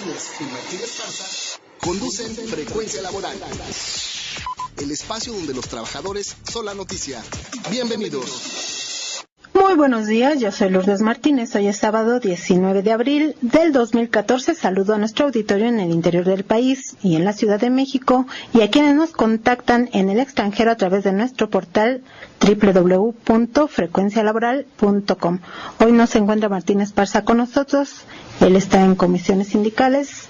Martínez y Martínez Esparza conducen Frecuencia Laboral, el espacio donde los trabajadores son la noticia. Bienvenidos. Muy buenos días, yo soy Lourdes Martínez. Hoy es sábado 19 de abril del 2014. Saludo a nuestro auditorio en el interior del país y en la Ciudad de México y a quienes nos contactan en el extranjero a través de nuestro portal www.frecuencialaboral.com. Hoy no se encuentra Martínez Esparza con nosotros, él está en comisiones sindicales.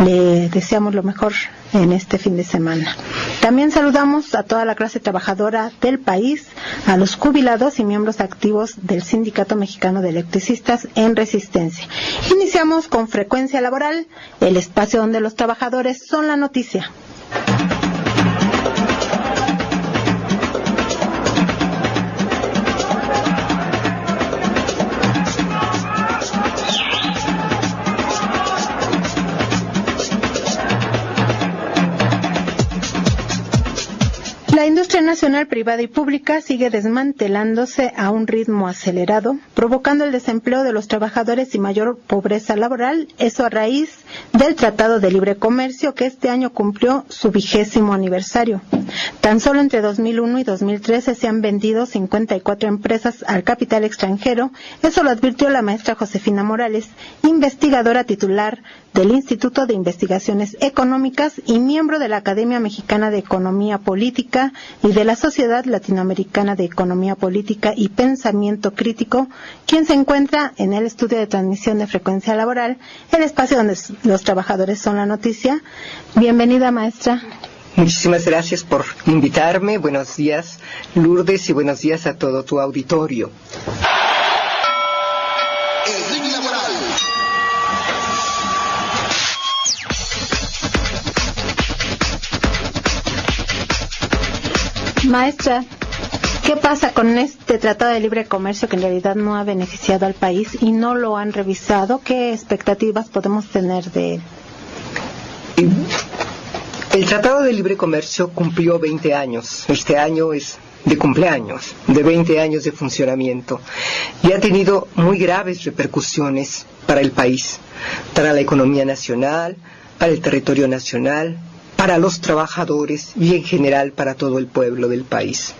Le deseamos lo mejor en este fin de semana. También saludamos a toda la clase trabajadora del país, a los jubilados y miembros activos del Sindicato Mexicano de Electricistas en Resistencia. Iniciamos con Frecuencia Laboral, el espacio donde los trabajadores son la noticia. La industria nacional, privada y pública sigue desmantelándose a un ritmo acelerado, provocando el desempleo de los trabajadores y mayor pobreza laboral, eso a raíz del Tratado de Libre Comercio que este año cumplió su 20º aniversario. Tan solo entre 2001 y 2013 se han vendido 54 empresas al capital extranjero, eso lo advirtió la maestra Josefina Morales, investigadora titular del Instituto de Investigaciones Económicas y miembro de la Academia Mexicana de Economía Política y de la Sociedad Latinoamericana de Economía Política y Pensamiento Crítico, quien se encuentra en el estudio de transmisión de Frecuencia Laboral, el espacio donde los trabajadores son la noticia. Bienvenida, maestra. Muchísimas gracias por invitarme. Buenos días, Lourdes, y buenos días a todo tu auditorio. Maestra, ¿qué pasa con este Tratado de Libre Comercio que en realidad no ha beneficiado al país y no lo han revisado? ¿Qué expectativas podemos tener de él? El Tratado de Libre Comercio cumplió 20 años. Este año es de cumpleaños, de 20 años de funcionamiento, y ha tenido muy graves repercusiones para el país, para la economía nacional, para el territorio nacional, para los trabajadores y en general para todo el pueblo del país.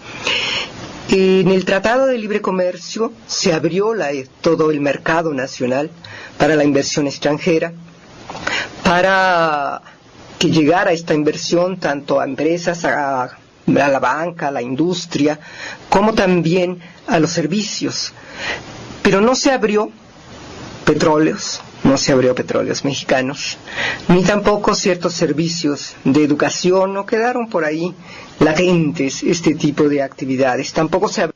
En el Tratado de Libre Comercio se abrió todo el mercado nacional para la inversión extranjera, para que llegara esta inversión tanto a empresas, a la banca, a la industria, como también a los servicios. Pero no se abrió petróleos mexicanos, ni tampoco ciertos servicios de educación, no quedaron por ahí latentes este tipo de actividades. Tampoco se abrió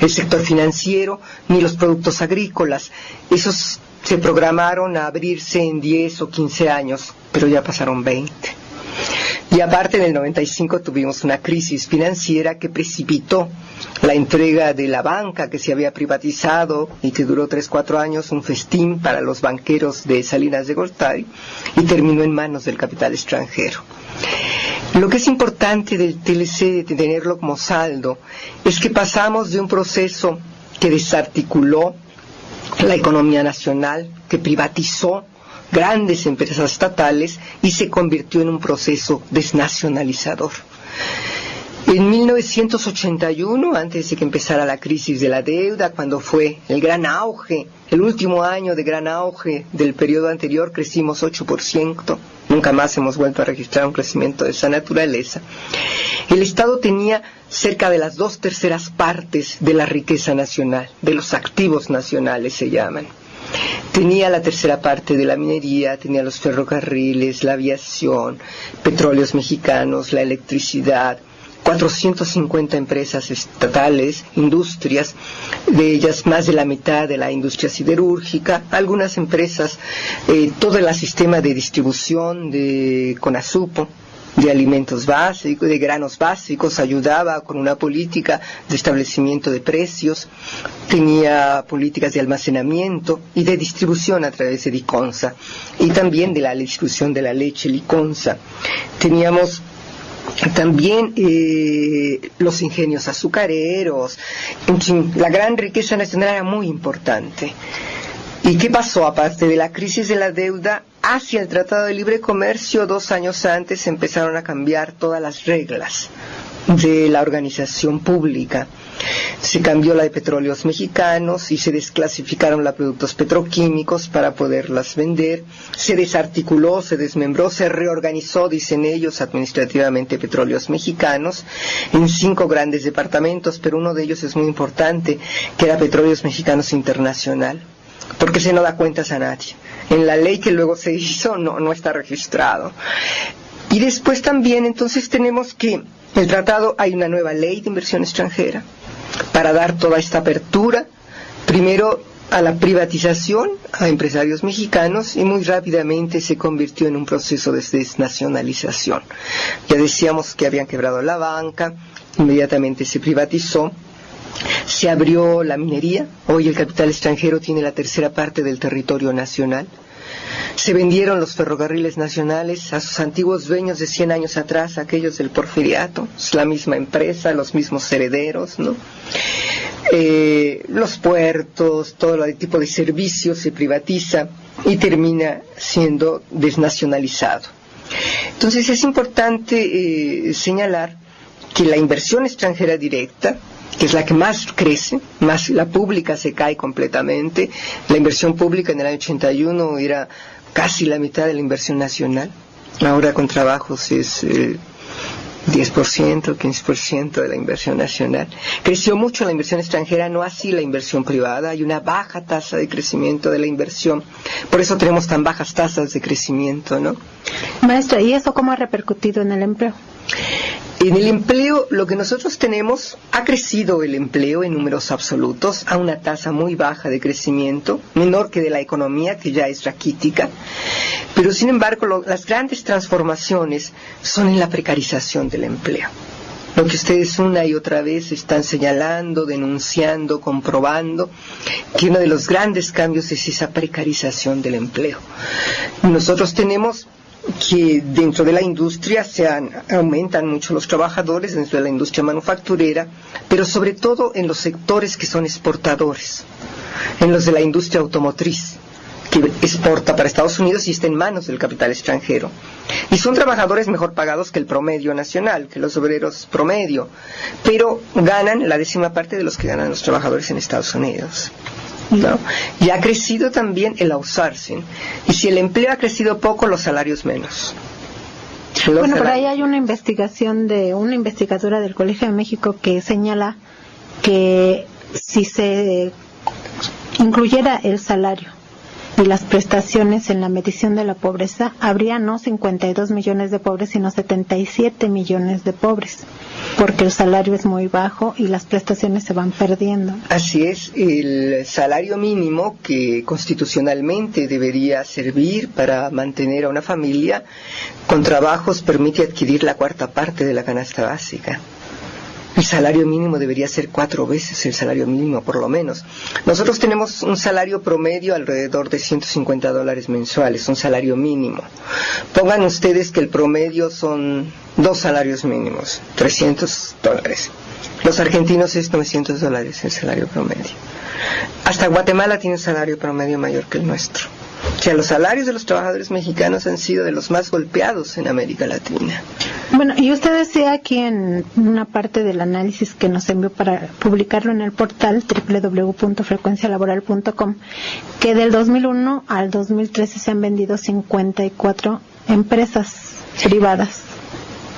el sector financiero, ni los productos agrícolas. Esos se programaron a abrirse en 10 o 15 años, pero ya pasaron 20. Y aparte, en el 95 tuvimos una crisis financiera que precipitó la entrega de la banca que se había privatizado y que duró 3-4 años, un festín para los banqueros de Salinas de Gortari, y terminó en manos del capital extranjero. Lo que es importante del TLC, de tenerlo como saldo, es que pasamos de un proceso que desarticuló la economía nacional, que privatizó grandes empresas estatales y se convirtió en un proceso desnacionalizador. En 1981, antes de que empezara la crisis de la deuda, cuando fue el gran auge, el último año de gran auge del periodo anterior, crecimos 8%, nunca más hemos vuelto a registrar un crecimiento de esa naturaleza. El Estado tenía cerca de las 2/3 partes de la riqueza nacional, de los activos nacionales se llaman. Tenía la 1/3 parte de la minería, tenía los ferrocarriles, la aviación, petróleos mexicanos, la electricidad, 450 empresas estatales, industrias, de ellas más de la mitad de la industria siderúrgica, algunas empresas, todo el sistema de distribución de Conasupo, de alimentos básicos, de granos básicos, ayudaba con una política de establecimiento de precios, tenía políticas de almacenamiento y de distribución a través de Liconza, y también de la distribución de la leche Liconza. Teníamos también los ingenios azucareros, en fin, la gran riqueza nacional era muy importante. ¿Y qué pasó? Aparte de la crisis de la deuda, hacia el Tratado de Libre Comercio, 2 años antes empezaron a cambiar todas las reglas de la organización pública. Se cambió la de Petróleos Mexicanos y se desclasificaron los productos petroquímicos para poderlas vender. Se desarticuló, se desmembró, se reorganizó, dicen ellos, administrativamente Petróleos Mexicanos en 5 grandes departamentos, pero uno de ellos es muy importante, que era Petróleos Mexicanos Internacional, porque se no da cuentas a nadie. En la ley que luego se hizo no está registrado. Y después también entonces tenemos que el tratado, hay una nueva ley de inversión extranjera para dar toda esta apertura, primero a la privatización a empresarios mexicanos, y muy rápidamente se convirtió en un proceso de desnacionalización. Ya decíamos que habían quebrado la banca, inmediatamente se privatizó, se abrió la minería, hoy el capital extranjero tiene la 1/3 parte del territorio nacional. Se vendieron los ferrocarriles nacionales a sus antiguos dueños de 100 años atrás, aquellos del Porfiriato, es la misma empresa, los mismos herederos, ¿no? Los puertos, todo el tipo de servicios se privatiza y termina siendo desnacionalizado. Entonces es importante señalar que la inversión extranjera directa, que es la que más crece, más la pública se cae completamente. La inversión pública en el año 81 era casi la mitad de la inversión nacional. Ahora con trabajos es 10%, 15% de la inversión nacional. Creció mucho la inversión extranjera, no así la inversión privada. Hay una baja tasa de crecimiento de la inversión. Por eso tenemos tan bajas tasas de crecimiento, ¿no? Maestra, ¿y eso cómo ha repercutido en el empleo? En el empleo, lo que nosotros tenemos, ha crecido el empleo en números absolutos a una tasa muy baja de crecimiento, menor que de la economía, que ya es raquítica, pero sin embargo las grandes transformaciones son en la precarización del empleo. Lo que ustedes una y otra vez están señalando, denunciando, comprobando, que uno de los grandes cambios es esa precarización del empleo. Nosotros tenemos que dentro de la industria aumentan mucho los trabajadores, dentro de la industria manufacturera, pero sobre todo en los sectores que son exportadores, en los de la industria automotriz, que exporta para Estados Unidos y está en manos del capital extranjero. Y son trabajadores mejor pagados que el promedio nacional, que los obreros promedio, pero ganan la 10ª parte de los que ganan los trabajadores en Estados Unidos, ¿no? Y ha crecido también el outsourcing. Y si el empleo ha crecido poco, los salarios menos. Bueno, por ahí hay una investigación de una investigadora del Colegio de México que señala que si se incluyera el salario y las prestaciones en la medición de la pobreza, habría no 52 millones de pobres, sino 77 millones de pobres, porque el salario es muy bajo y las prestaciones se van perdiendo. Así es, el salario mínimo, que constitucionalmente debería servir para mantener a una familia, con trabajos permite adquirir la 1/4 parte de la canasta básica. El salario mínimo debería ser 4 veces el salario mínimo, por lo menos. Nosotros tenemos un salario promedio alrededor de $150 mensuales, un salario mínimo. Pongan ustedes que el promedio son 2 salarios mínimos, $300. Los argentinos es $900 el salario promedio. Hasta Guatemala tiene un salario promedio mayor que el nuestro. O sea, los salarios de los trabajadores mexicanos han sido de los más golpeados en América Latina. Bueno, y usted decía aquí en una parte del análisis que nos envió para publicarlo en el portal www.frecuencialaboral.com, que del 2001 al 2013 se han vendido 54 empresas privadas.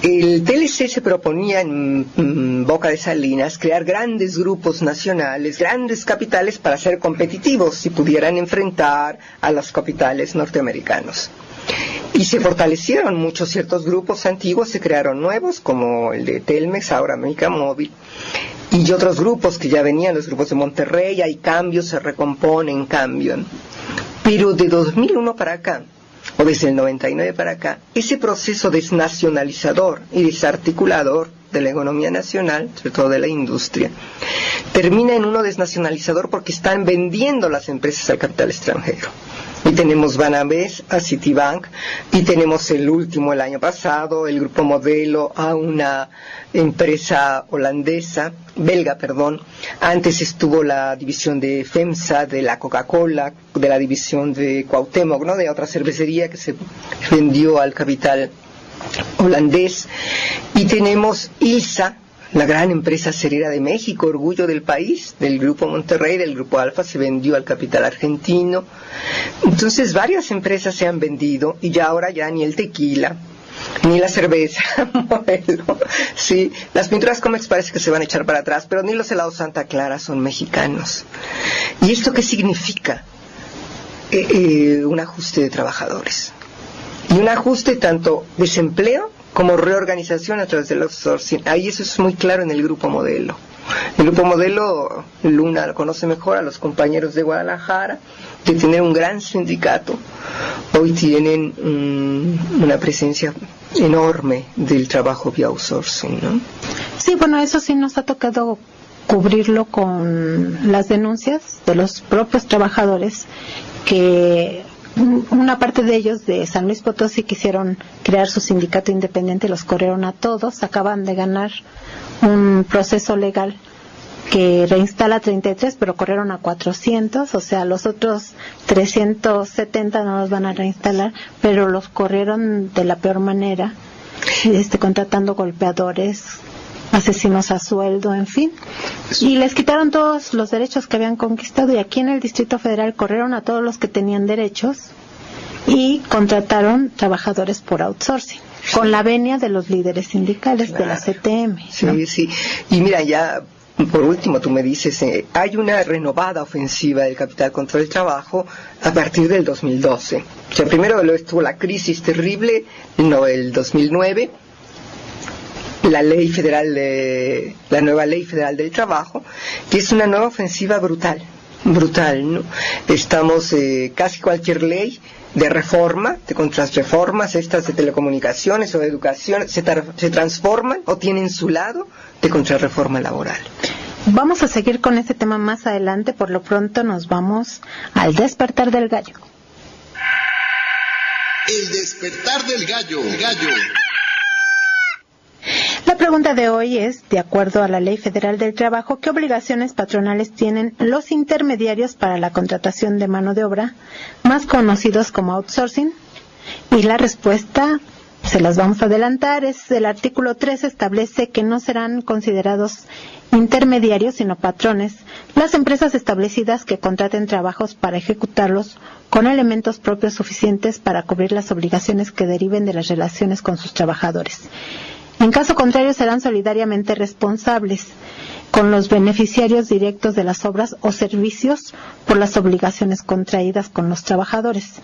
El TLC se proponía en Boca de Salinas crear grandes grupos nacionales, grandes capitales para ser competitivos y pudieran enfrentar a los capitales norteamericanos. Y se fortalecieron muchos ciertos grupos antiguos, se crearon nuevos como el de Telmex, ahora América Móvil, y otros grupos que ya venían, los grupos de Monterrey, hay cambios, se recomponen, cambian. Pero de 2001 para acá, o desde el 99 para acá, ese proceso desnacionalizador y desarticulador de la economía nacional, sobre todo de la industria, termina en uno desnacionalizador porque están vendiendo las empresas al capital extranjero. Y tenemos Banabés a Citibank, y tenemos el último, el año pasado, el Grupo Modelo a una empresa belga. Antes estuvo la división de FEMSA, de la Coca-Cola, de la división de Cuauhtémoc, ¿no?, de otra cervecería que se vendió al capital holandés. Y tenemos ILSA, la gran empresa acerera de México, orgullo del país, del Grupo Monterrey, del Grupo Alfa, se vendió al capital argentino. Entonces varias empresas se han vendido, y ya ahora ya ni el tequila, ni la cerveza Modelo, sí, las pinturas Comex parece que se van a echar para atrás, pero ni los helados Santa Clara son mexicanos. ¿Y esto qué significa? Un ajuste de trabajadores, y un ajuste tanto desempleo como reorganización a través del outsourcing. Ahí eso es muy claro en el Grupo Modelo. El Grupo Modelo, Luna lo conoce mejor, a los compañeros de Guadalajara, de tener un gran sindicato, hoy tienen una presencia enorme del trabajo vía outsourcing, ¿no? Sí, bueno, eso sí nos ha tocado cubrirlo con las denuncias de los propios trabajadores, que una parte de ellos de San Luis Potosí quisieron crear su sindicato independiente, los corrieron a todos, acaban de ganar un proceso legal que reinstala 33, pero corrieron a 400, o sea, los otros 370 no los van a reinstalar, pero los corrieron de la peor manera, contratando golpeadores, asesinos a sueldo, en fin, y les quitaron todos los derechos que habían conquistado, y aquí en el Distrito Federal corrieron a todos los que tenían derechos y contrataron trabajadores por outsourcing, con la venia de los líderes sindicales, claro, de la CTM, ¿no? Sí, sí, y mira, ya por último tú me dices, hay una renovada ofensiva del capital contra el trabajo a partir del 2012. O sea, primero estuvo la crisis terrible, el 2009, la nueva ley federal del trabajo, que es una nueva ofensiva brutal, ¿no? Estamos, casi cualquier ley de reforma, de contrarreformas, estas de telecomunicaciones o de educación, se transforman o tienen su lado de contrarreforma laboral. Vamos a seguir con este tema más adelante, por lo pronto nos vamos al despertar del gallo. El despertar del gallo. La pregunta de hoy es, de acuerdo a la Ley Federal del Trabajo, ¿qué obligaciones patronales tienen los intermediarios para la contratación de mano de obra, más conocidos como outsourcing? Y la respuesta, se las vamos a adelantar, es el artículo 3, establece que no serán considerados intermediarios, sino patrones, las empresas establecidas que contraten trabajos para ejecutarlos con elementos propios suficientes para cubrir las obligaciones que deriven de las relaciones con sus trabajadores. En caso contrario, serán solidariamente responsables con los beneficiarios directos de las obras o servicios por las obligaciones contraídas con los trabajadores.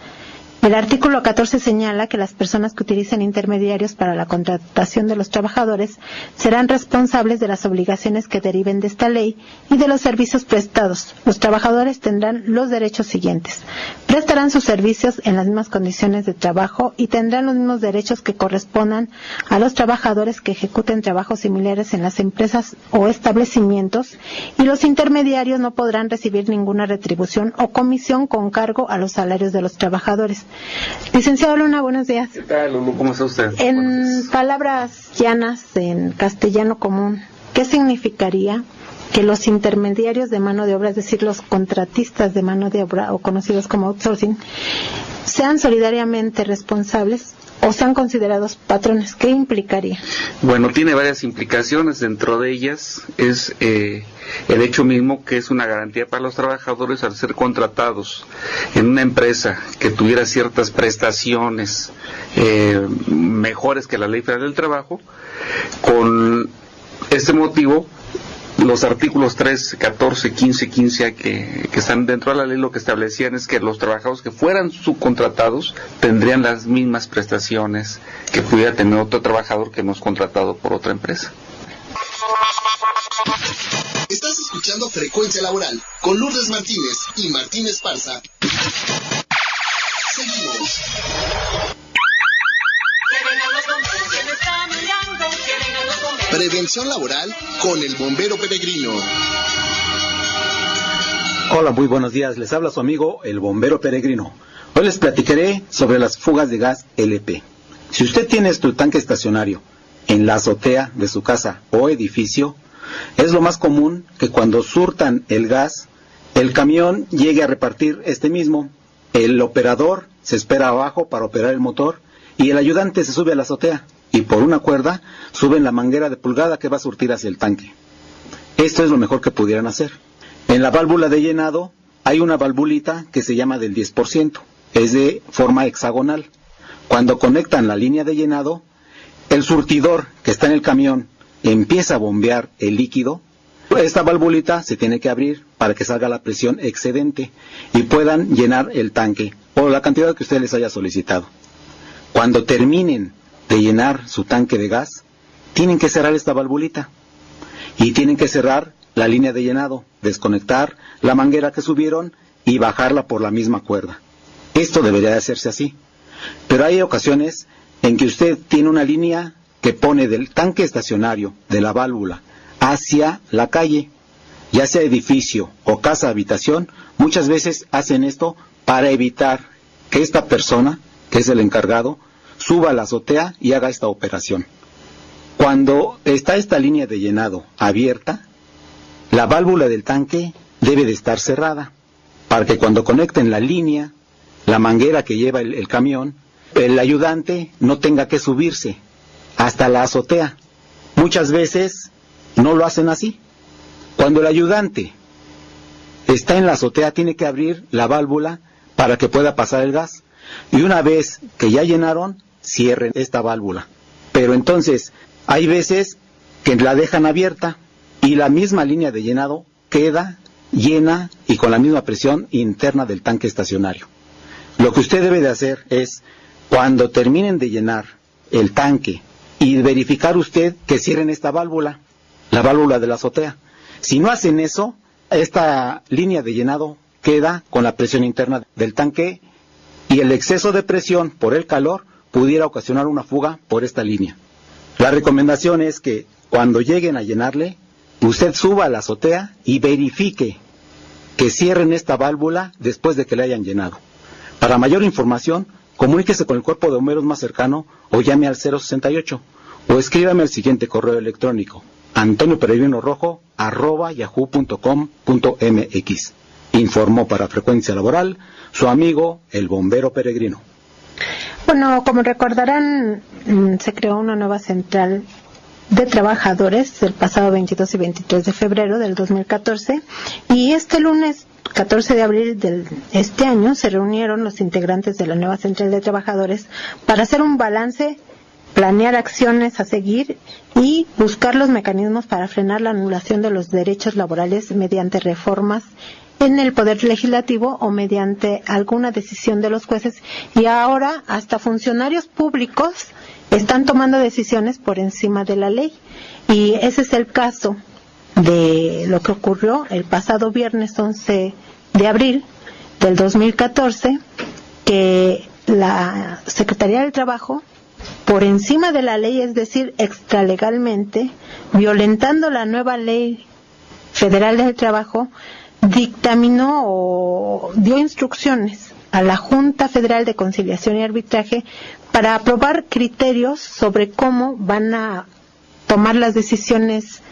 El artículo 14 señala que las personas que utilicen intermediarios para la contratación de los trabajadores serán responsables de las obligaciones que deriven de esta ley y de los servicios prestados. Los trabajadores tendrán los derechos siguientes: prestarán sus servicios en las mismas condiciones de trabajo y tendrán los mismos derechos que correspondan a los trabajadores que ejecuten trabajos similares en las empresas o establecimientos, y los intermediarios no podrán recibir ninguna retribución o comisión con cargo a los salarios de los trabajadores. Licenciado Luna, buenos días. ¿Qué tal, Lulu? ¿Cómo está usted? En palabras llanas, en castellano común, ¿qué significaría que los intermediarios de mano de obra, es decir, los contratistas de mano de obra, o conocidos como outsourcing, sean solidariamente responsables o sean considerados patrones? ¿Qué implicaría? Bueno, tiene varias implicaciones. Dentro de ellas es el hecho mismo que es una garantía para los trabajadores al ser contratados en una empresa que tuviera ciertas prestaciones mejores que la Ley Federal del Trabajo. Con este motivo, los artículos 3, 14, 15, 15 que están dentro de la ley, lo que establecían es que los trabajadores que fueran subcontratados tendrían las mismas prestaciones que pudiera tener otro trabajador que no es contratado por otra empresa. Estás escuchando Frecuencia Laboral con Lourdes Martínez y Martín Esparza. Seguimos. Prevención laboral con el bombero peregrino. Hola, muy buenos días. Les habla su amigo el bombero peregrino. Hoy les platicaré sobre las fugas de gas LP. Si usted tiene su tanque estacionario en la azotea de su casa o edificio, es lo más común que cuando surtan el gas, el camión llegue a repartir este mismo. El operador se espera abajo para operar el motor y el ayudante se sube a la azotea y por una cuerda suben la manguera de pulgada que va a surtir hacia el tanque. Esto es lo mejor que pudieran hacer. En la válvula de llenado hay una valvulita que se llama del 10%, es de forma hexagonal. Cuando conectan la línea de llenado, el surtidor que está en el camión empieza a bombear el líquido. Esta valvulita se tiene que abrir para que salga la presión excedente y puedan llenar el tanque o la cantidad que usted les haya solicitado. Cuando terminen de llenar su tanque de gas, tienen que cerrar esta valvulita y tienen que cerrar la línea de llenado, desconectar la manguera que subieron y bajarla por la misma cuerda. Esto debería de hacerse así, pero hay ocasiones en que usted tiene una línea que pone del tanque estacionario de la válvula hacia la calle, ya sea edificio o casa habitación. Muchas veces hacen esto para evitar que esta persona, que es el encargado, suba a la azotea y haga esta operación. Cuando está esta línea de llenado abierta, la válvula del tanque debe de estar cerrada, para que cuando conecten la línea, la manguera que lleva el camión, el ayudante no tenga que subirse hasta la azotea. Muchas veces no lo hacen así. Cuando el ayudante está en la azotea, tiene que abrir la válvula para que pueda pasar el gas. Y una vez que ya llenaron, cierren esta válvula. Pero entonces, hay veces que la dejan abierta y la misma línea de llenado queda llena y con la misma presión interna del tanque estacionario. Lo que usted debe de hacer es, cuando terminen de llenar el tanque, y verificar usted que cierren esta válvula, la válvula de la azotea. Si no hacen eso, esta línea de llenado queda con la presión interna del tanque y el exceso de presión por el calor pudiera ocasionar una fuga por esta línea. La recomendación es que cuando lleguen a llenarle, usted suba a la azotea y verifique que cierren esta válvula después de que le hayan llenado. Para mayor información, comuníquese con el cuerpo de bomberos más cercano o llame al 068 o escríbame al siguiente correo electrónico: antonioperegrino@yahoo.com.mx. Informó para Frecuencia Laboral su amigo el bombero peregrino. Bueno, como recordarán, se creó una nueva central de trabajadores el pasado 22 y 23 de febrero del 2014 y este lunes 14 de abril de este año se reunieron los integrantes de la nueva central de trabajadores para hacer un balance, planear acciones a seguir y buscar los mecanismos para frenar la anulación de los derechos laborales mediante reformas en el Poder Legislativo o mediante alguna decisión de los jueces, y ahora hasta funcionarios públicos están tomando decisiones por encima de la ley. Y ese es el caso de lo que ocurrió el pasado viernes 11 de abril del 2014, que la Secretaría del Trabajo, por encima de la ley, es decir, extralegalmente, violentando la nueva ley federal del trabajo, dictaminó o dio instrucciones a la Junta Federal de Conciliación y Arbitraje para aprobar criterios sobre cómo van a tomar las decisiones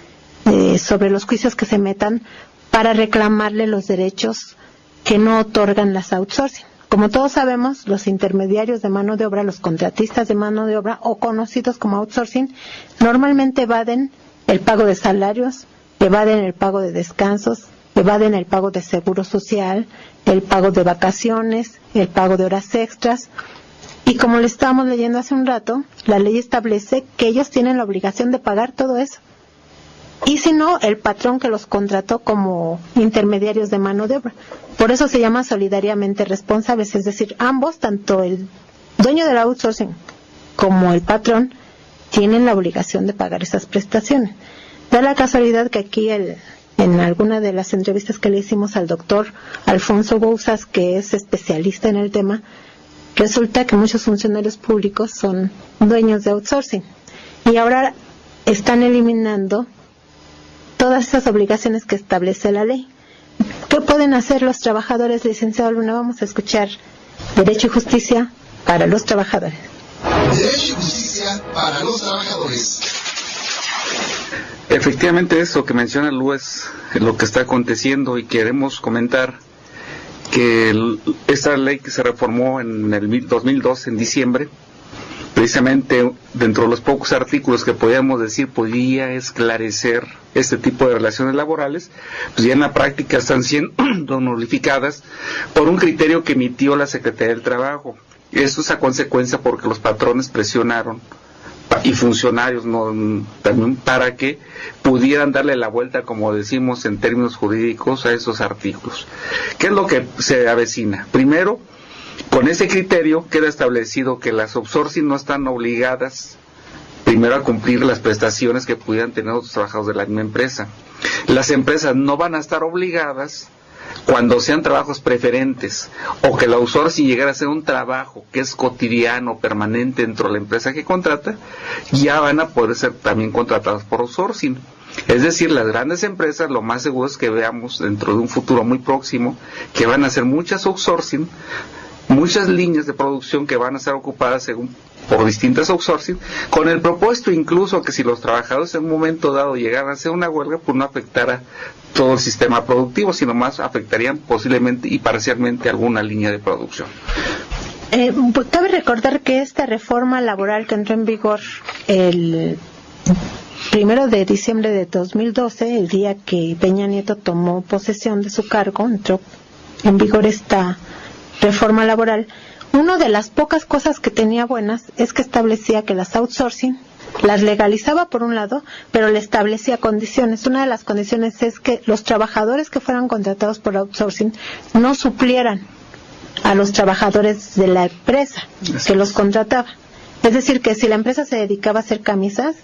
sobre los juicios que se metan para reclamarle los derechos que no otorgan las outsourcing. Como todos sabemos, los intermediarios de mano de obra, los contratistas de mano de obra o conocidos como outsourcing, normalmente evaden el pago de salarios, evaden el pago de descansos, evaden el pago de seguro social, el pago de vacaciones, el pago de horas extras. Y como le estábamos leyendo hace un rato, la ley establece que ellos tienen la obligación de pagar todo eso. Y si no, el patrón que los contrató como intermediarios de mano de obra. Por eso se llama solidariamente responsables, es decir, ambos, tanto el dueño del outsourcing como el patrón, tienen la obligación de pagar esas prestaciones. Da la casualidad que aquí en alguna de las entrevistas que le hicimos al doctor Alfonso Bouzas, que es especialista en el tema, resulta que muchos funcionarios públicos son dueños de outsourcing y ahora están eliminando todas esas obligaciones que establece la ley. ¿Qué pueden hacer los trabajadores, licenciado Luna? Vamos a escuchar Derecho y justicia para los trabajadores. Derecho y justicia para los trabajadores. Efectivamente, eso que menciona Lu es lo que está aconteciendo, y queremos comentar que esta ley que se reformó en el 2002, en diciembre, precisamente dentro de los pocos artículos que podíamos decir podía esclarecer este tipo de relaciones laborales, pues ya en la práctica están siendo nulificadas por un criterio que emitió la Secretaría del Trabajo. Eso es a consecuencia porque los patrones presionaron y funcionarios también para que pudieran darle la vuelta, como decimos en términos jurídicos, a esos artículos. ¿Qué es lo que se avecina? Primero, con ese criterio queda establecido que las outsourcing no están obligadas primero a cumplir las prestaciones que pudieran tener otros trabajadores de la misma empresa. Las empresas no van a estar obligadas cuando sean trabajos preferentes, o que el outsourcing llegara a ser un trabajo que es cotidiano, permanente dentro de la empresa que contrata, ya van a poder ser también contratados por outsourcing. Es decir, las grandes empresas, lo más seguro es que veamos dentro de un futuro muy próximo que van a hacer muchas outsourcing, muchas líneas de producción que van a estar ocupadas por distintas outsourcing, con el propósito incluso que si los trabajadores en un momento dado llegaran a hacer una huelga, pues no afectara todo el sistema productivo, sino más afectarían posiblemente y parcialmente alguna línea de producción. Cabe recordar que esta reforma laboral que entró en vigor el 1 de diciembre de 2012, el día que Peña Nieto tomó posesión de su cargo, entró en vigor esta reforma laboral. Una de las pocas cosas que tenía buenas es que establecía que las outsourcing las legalizaba por un lado, pero le establecía condiciones. Una de las condiciones es que los trabajadores que fueran contratados por outsourcing no suplieran a los trabajadores de la empresa que los contrataba. Es decir, que si la empresa se dedicaba a hacer camisas,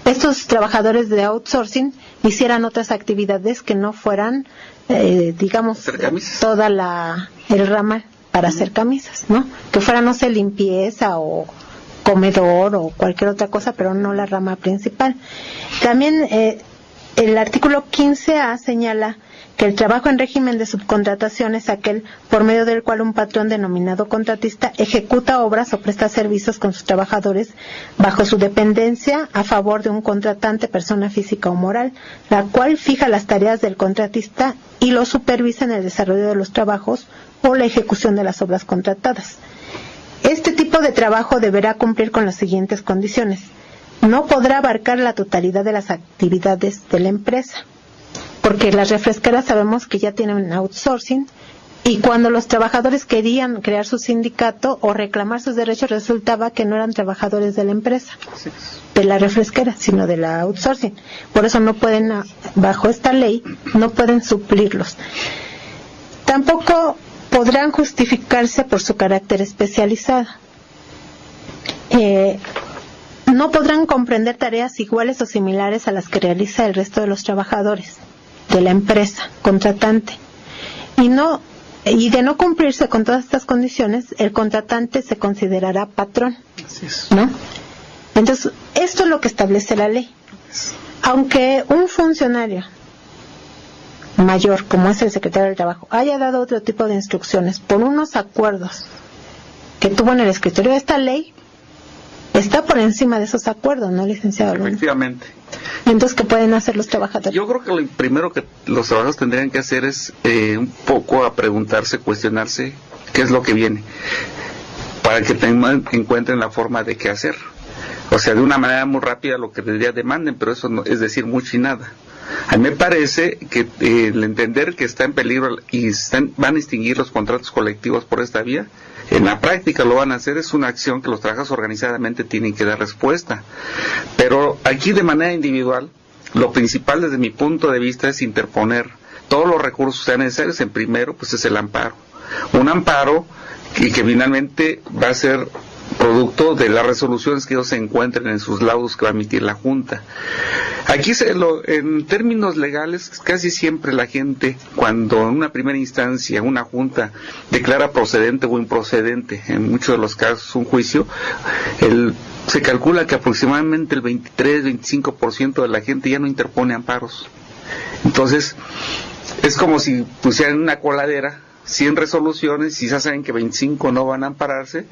estos trabajadores de outsourcing hicieran otras actividades que no fueran, digamos, toda el ramal para hacer camisas, ¿no? Que fuera, no sé, limpieza o comedor o cualquier otra cosa, pero no la rama principal. También el artículo 15A señala que el trabajo en régimen de subcontratación es aquel por medio del cual un patrón denominado contratista ejecuta obras o presta servicios con sus trabajadores bajo su dependencia a favor de un contratante, persona física o moral, la cual fija las tareas del contratista y lo supervisa en el desarrollo de los trabajos o la ejecución de las obras contratadas. Este tipo de trabajo deberá cumplir con las siguientes condiciones. No podrá abarcar la totalidad de las actividades de la empresa, porque las refresqueras sabemos que ya tienen outsourcing, y cuando los trabajadores querían crear su sindicato o reclamar sus derechos, resultaba que no eran trabajadores de la empresa, de la refresquera, sino de la outsourcing. Por eso no pueden, bajo esta ley, no pueden suplirlos. Tampoco podrán justificarse por su carácter especializado. No podrán comprender tareas iguales o similares a las que realiza el resto de los trabajadores de la empresa contratante. Y de no cumplirse con todas estas condiciones, el contratante se considerará patrón, ¿no? Entonces, esto es lo que establece la ley. Aunque un funcionario mayor, como es el secretario del Trabajo, haya dado otro tipo de instrucciones por unos acuerdos que tuvo en el escritorio de esta ley, está por encima de esos acuerdos, ¿no, licenciado Luna? Efectivamente. Entonces, ¿qué pueden hacer los trabajadores? Yo creo que lo primero que los trabajadores tendrían que hacer es un poco a preguntarse, cuestionarse qué es lo que viene, para que encuentren la forma de qué hacer. O sea, de una manera muy rápida lo que demanden, pero eso no es decir mucho y nada. A mí me parece que el entender que está en peligro y van a extinguir los contratos colectivos por esta vía, en la práctica lo van a hacer, es una acción que los trabajadores organizadamente tienen que dar respuesta. Pero aquí de manera individual, lo principal desde mi punto de vista es interponer todos los recursos que sean necesarios. En primero, pues es el amparo. Un amparo que finalmente va a ser producto de las resoluciones que ellos se encuentren en sus laudos que va a emitir la Junta. Aquí en términos legales, casi siempre la gente, cuando en una primera instancia una Junta declara procedente o improcedente, en muchos de los casos un juicio, se calcula que aproximadamente el 23-25% de la gente ya no interpone amparos. Entonces, es como si pusieran una coladera 100 resoluciones y ya saben que 25 no van a ampararse,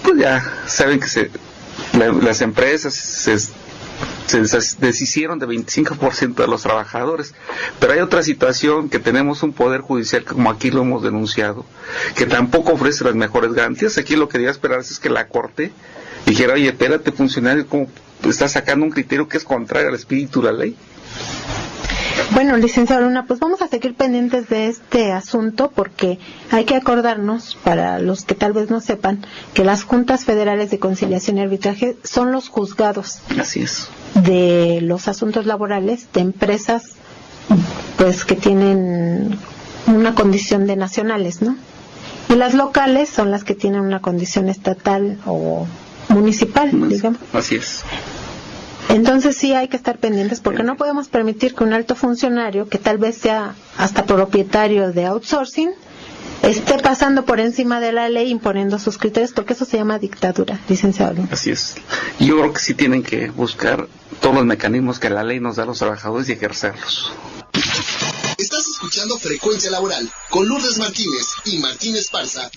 pues ya saben que las empresas se deshicieron de 25% de los trabajadores. Pero hay otra situación, que tenemos un poder judicial que, como aquí lo hemos denunciado, que tampoco ofrece las mejores garantías. Aquí lo que debía esperarse es que la Corte dijera: oye, espérate, funcionario, ¿cómo estás sacando un criterio que es contrario al espíritu de la ley? Bueno, licenciado Luna, pues vamos a seguir pendientes de este asunto, porque hay que acordarnos, para los que tal vez no sepan, que las Juntas Federales de Conciliación y Arbitraje son los juzgados. Así es. De los asuntos laborales de empresas, pues, que tienen una condición de nacionales, ¿no? Y las locales son las que tienen una condición estatal o municipal, digamos. Así es. Entonces sí hay que estar pendientes, porque no podemos permitir que un alto funcionario, que tal vez sea hasta propietario de outsourcing, esté pasando por encima de la ley imponiendo sus criterios, porque eso se llama dictadura, licenciado. Así es. Yo creo que sí tienen que buscar todos los mecanismos que la ley nos da a los trabajadores y ejercerlos. Estás escuchando Frecuencia Laboral con Lourdes Martínez y Martín Esparza.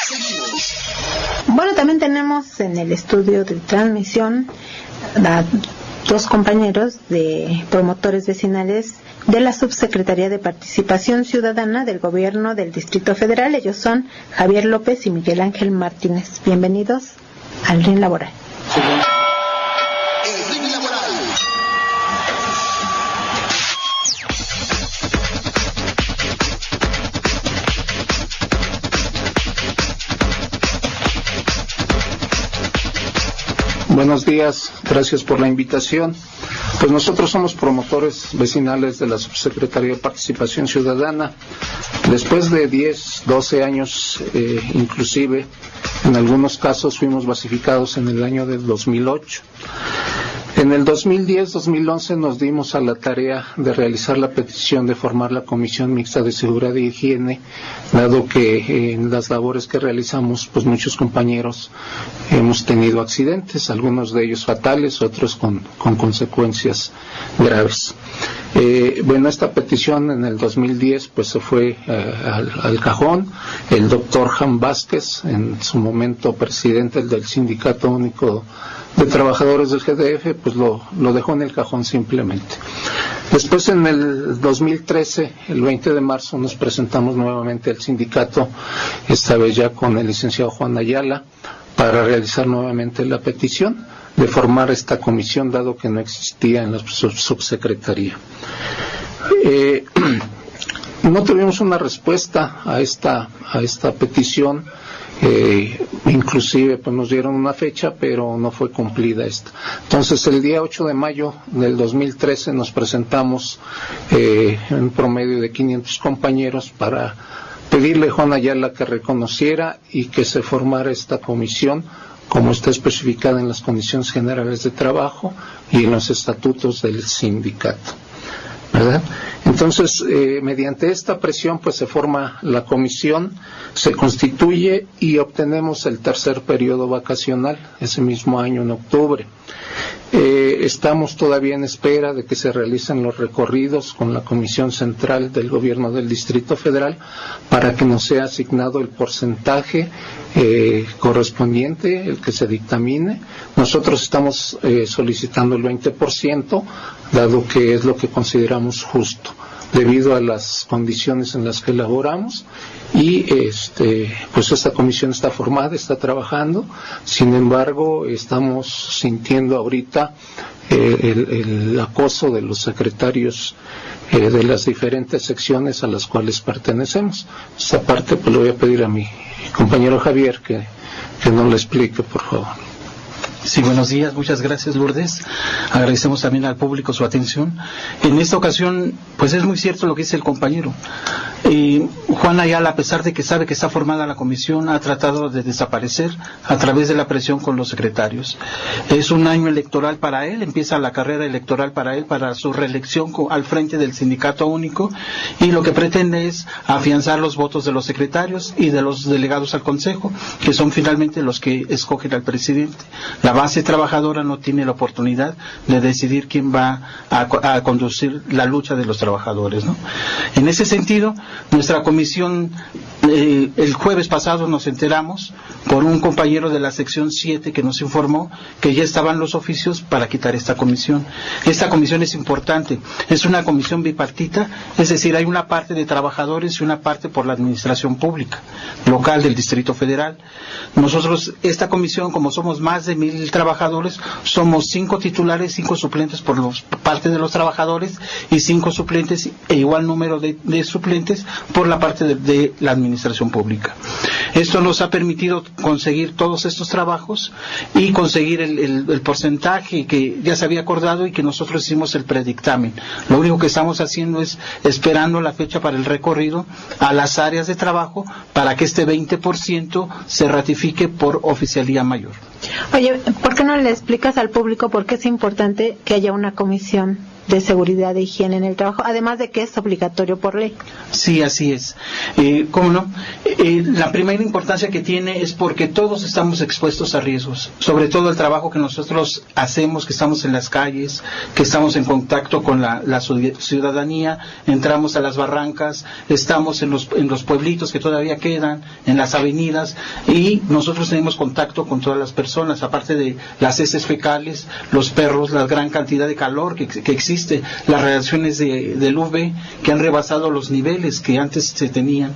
Seguimos. Bueno, también tenemos en el estudio de transmisión a dos compañeros de promotores vecinales de la Subsecretaría de Participación Ciudadana del Gobierno del Distrito Federal. Ellos son Javier López y Miguel Ángel Martínez. Bienvenidos al RIN Laboral. El RIN Laboral. Buenos días, gracias por la invitación. Pues nosotros somos promotores vecinales de la Subsecretaría de Participación Ciudadana. Después de 10, 12 años, inclusive, en algunos casos fuimos basificados en el año del 2008. En el 2010-2011 nos dimos a la tarea de realizar la petición de formar la Comisión Mixta de Seguridad y Higiene, dado que en las labores que realizamos, pues muchos compañeros hemos tenido accidentes, algunos de ellos fatales, otros con consecuencias graves. Bueno, esta petición en el 2010 pues se fue al cajón. El doctor Jan Vázquez, en su momento presidente del Sindicato Único de Trabajadores del GDF, pues lo dejó en el cajón simplemente. Después, en el 2013, el 20 de marzo, nos presentamos nuevamente al sindicato, esta vez ya con el licenciado Juan Ayala, para realizar nuevamente la petición de formar esta comisión, dado que no existía en la subsecretaría. No tuvimos una respuesta a esta petición. Inclusive pues nos dieron una fecha, pero no fue cumplida esta. Entonces, el día 8 de mayo del 2013 nos presentamos en un promedio de 500 compañeros para pedirle a Juan Ayala que reconociera y que se formara esta comisión, como está especificada en las condiciones generales de trabajo y en los estatutos del sindicato, ¿verdad? Entonces, mediante esta presión, pues se forma la comisión, se constituye y obtenemos el tercer periodo vacacional, ese mismo año en octubre. Estamos todavía en espera de que se realicen los recorridos con la Comisión Central del Gobierno del Distrito Federal para que nos sea asignado el porcentaje correspondiente, el que se dictamine. Nosotros estamos solicitando el 20%, dado que es lo que consideramos justo, debido a las condiciones en las que elaboramos, y pues esta comisión está formada, está trabajando. Sin embargo, estamos sintiendo ahorita el acoso de los secretarios de las diferentes secciones a las cuales pertenecemos. Esta parte pues le voy a pedir a mi compañero Javier que nos lo explique, por favor. Sí, buenos días, muchas gracias, Lourdes. Agradecemos también al público su atención. En esta ocasión, pues es muy cierto lo que dice el compañero. Juan Ayala, a pesar de que sabe que está formada la comisión, ha tratado de desaparecer a través de la presión con los secretarios. Es un año electoral para él, empieza la carrera electoral para él, para su reelección al frente del Sindicato Único, y lo que pretende es afianzar los votos de los secretarios y de los delegados al Consejo, que son finalmente los que escogen al presidente. La base trabajadora no tiene la oportunidad de decidir quién va a conducir la lucha de los trabajadores, ¿no? En ese sentido, Nuestra comisión, el jueves pasado nos enteramos por un compañero de la sección 7 que nos informó que ya estaban los oficios para quitar esta comisión. Esta comisión es importante, es una comisión bipartita, es decir, hay una parte de trabajadores y una parte por la administración pública local del Distrito Federal. Nosotros, esta comisión, como somos más de 1,000 trabajadores, somos 5 titulares, 5 suplentes por parte de los trabajadores y 5 suplentes e igual número de suplentes por la parte de la administración pública. Esto nos ha permitido conseguir todos estos trabajos y conseguir el porcentaje que ya se había acordado y que nosotros hicimos el predictamen. Lo único que estamos haciendo es esperando la fecha para el recorrido a las áreas de trabajo para que este 20% se ratifique por oficialía mayor. Oye, ¿por qué no le explicas al público por qué es importante que haya una comisión de seguridad e higiene en el trabajo, además de que es obligatorio por ley? Sí, así es. ¿Cómo no? La primera importancia que tiene es porque todos estamos expuestos a riesgos, sobre todo el trabajo que nosotros hacemos, que estamos en las calles, que estamos en contacto con la ciudadanía, entramos a las barrancas, estamos en los pueblitos que todavía quedan, en las avenidas, y nosotros tenemos contacto con todas las personas, aparte de las heces fecales, los perros, la gran cantidad de calor que existe, las radiaciones del UV que han rebasado los niveles que antes se tenían.